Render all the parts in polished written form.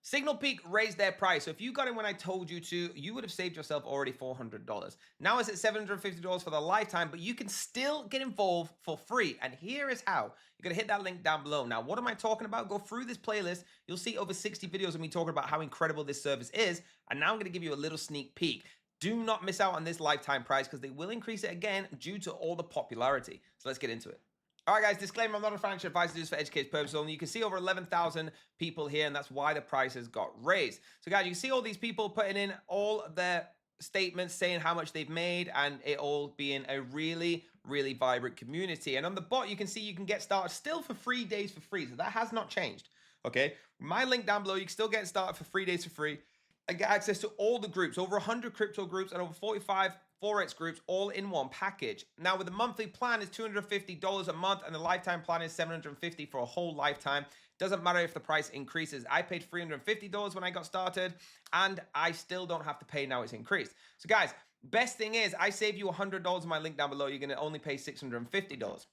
SignalPeak raised their price. So if you got in when I told you to, you would have saved yourself already $400. Now it's at $750 for the lifetime, but you can still get involved for free. And here is how. You're going to hit that link down below. Now, what am I talking about? Go through this playlist. You'll see over 60 videos of me talking about how incredible this service is. And now I'm going to give you a little sneak peek. Do not miss out on this lifetime price because they will increase it again due to all the popularity. So let's get into it. All right, guys, disclaimer, I'm not a financial advisor, this is for educational purposes only. You can see over 11,000 people here, and that's why the prices got raised. So, guys, you can see all these people putting in all their statements saying how much they've made, and it all being a really, really vibrant community. And on the bot, you can see you can get started still for 3 days for free. So that has not changed, okay? My link down below, you can still get started for 3 days for free and get access to all the groups, over 100 crypto groups and over 45 Forex groups all in one package. Now, with the monthly plan is $250 a month and the lifetime plan is $750 for a whole lifetime. Doesn't matter if the price increases. I paid $350 when I got started and I still don't have to pay now it's increased. So guys, best thing is I save you $100 in my link down below. You're going to only pay $650.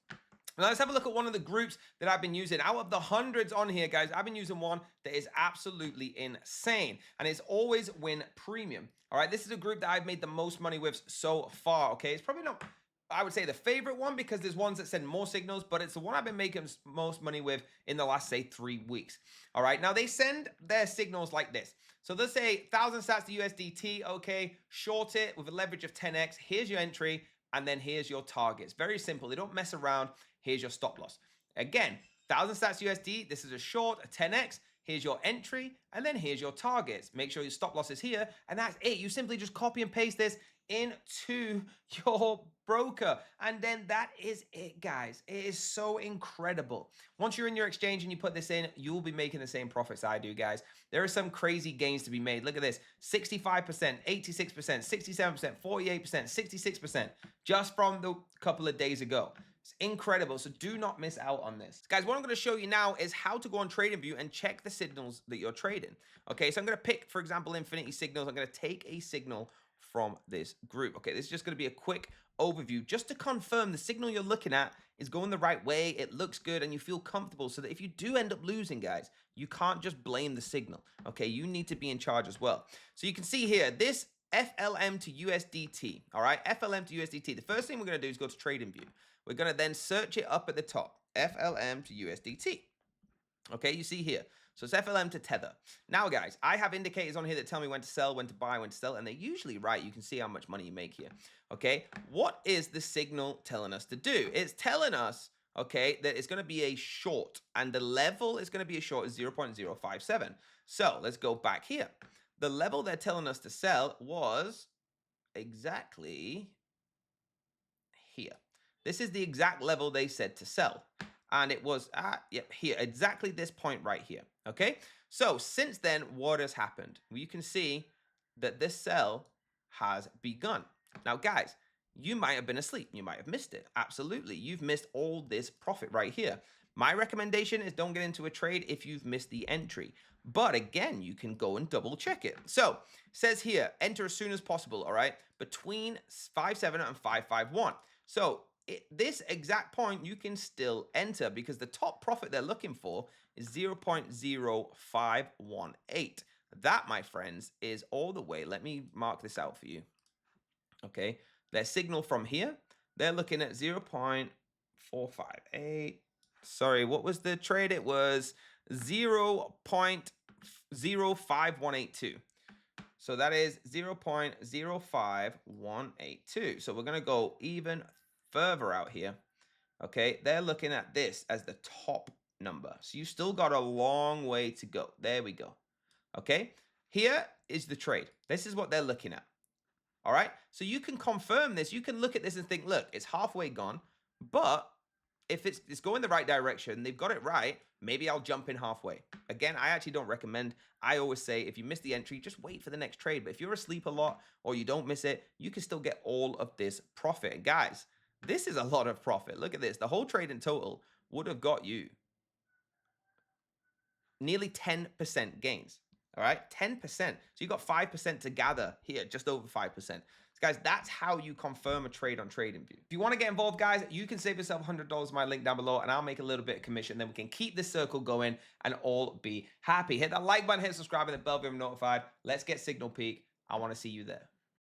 Now, let's have a look at one of the groups that I've been using. Out of the hundreds on here, guys, I've been using one that is absolutely insane, and it's always Win Premium. All right, this is a group that I've made the most money with so far, okay? It's probably not, I would say, the favorite one because there's ones that send more signals, but it's the one I've been making most money with in the last, say, 3 weeks. All right, now they send their signals like this. So they'll say 1,000 sats to USDT, okay, short it with a leverage of 10x. Here's your entry, and then here's your targets. Very simple. They don't mess around. Here's your stop loss. Again, 1,000 sats USD. This is a short, a 10x. Here's your entry, and then here's your targets. Make sure your stop loss is here, and that's it. You simply just copy and paste this into your broker, and then that is it, guys. It is so incredible. Once you're in your exchange and you put this in, you'll be making the same profits I do, guys. There are some crazy gains to be made. Look at this: 65%, 86%, 67%, 48%, 66%, just from the couple of days ago. It's incredible. So do not miss out on this. Guys, what I'm going to show you now is how to go on TradingView and check the signals that you're trading. Okay, so I'm going to pick, for example, Infinity Signals. I'm going to take a signal from this group. Okay, this is just going to be a quick overview just to confirm the signal you're looking at is going the right way, it looks good, and you feel comfortable so that if you do end up losing, guys, you can't just blame the signal. Okay, you need to be in charge as well. So you can see here, this FLM to USDT, all right, FLM to USDT. The first thing we're going to do is go to TradingView. We're going to then search it up at the top, FLM to USDT. Okay, you see here. So it's FLM to Tether. Now, guys, I have indicators on here that tell me when to sell, when to buy, when to sell, and they're usually right. You can see how much money you make here. Okay, what is the signal telling us to do? It's telling us, okay, that it's going to be a short, and the level is going to be a short is 0.057. So let's go back here. The level they're telling us to sell was exactly here. This is the exact level they said to sell. And it was at, yep, here, exactly this point right here, okay? So since then, what has happened? Well, you can see that this sell has begun. Now, guys, you might have been asleep. You might have missed it. Absolutely. You've missed all this profit right here. My recommendation is don't get into a trade if you've missed the entry. But again, you can go and double check it. So it says here, enter as soon as possible, all right? Between 5.7 and 5.51. So this exact point, you can still enter because the top profit they're looking for is 0.0518. That, my friends, is all the way. Let me mark this out for you. Okay, their signal from here, they're looking at 0.458. Sorry, what was the trade? It was 0.05182. So that is 0.05182. So we're going to go even further out here. Okay, they're looking at this as the top number. So you still got a long way to go. There we go. Okay, here is the trade. This is what they're looking at. All right, so you can confirm this. You can look at this and think, look, it's halfway gone, but if it's going the right direction, they've got it right, maybe I'll jump in halfway. Again, I actually don't recommend. I always say if you miss the entry, just wait for the next trade. But if you're asleep a lot or you don't miss it, you can still get all of this profit. And guys, this is a lot of profit. Look at this. The whole trade in total would have got you nearly 10% gains. All right, 10%. So you got 5% to gather here, just over 5%. So guys, that's how you confirm a trade on TradingView. If you want to get involved, guys, you can save yourself $100 my link down below, and I'll make a little bit of commission. Then we can keep this circle going and all be happy. Hit that like button, hit subscribe, and the bell to be notified. Let's get SignalPeak. I want to see you there.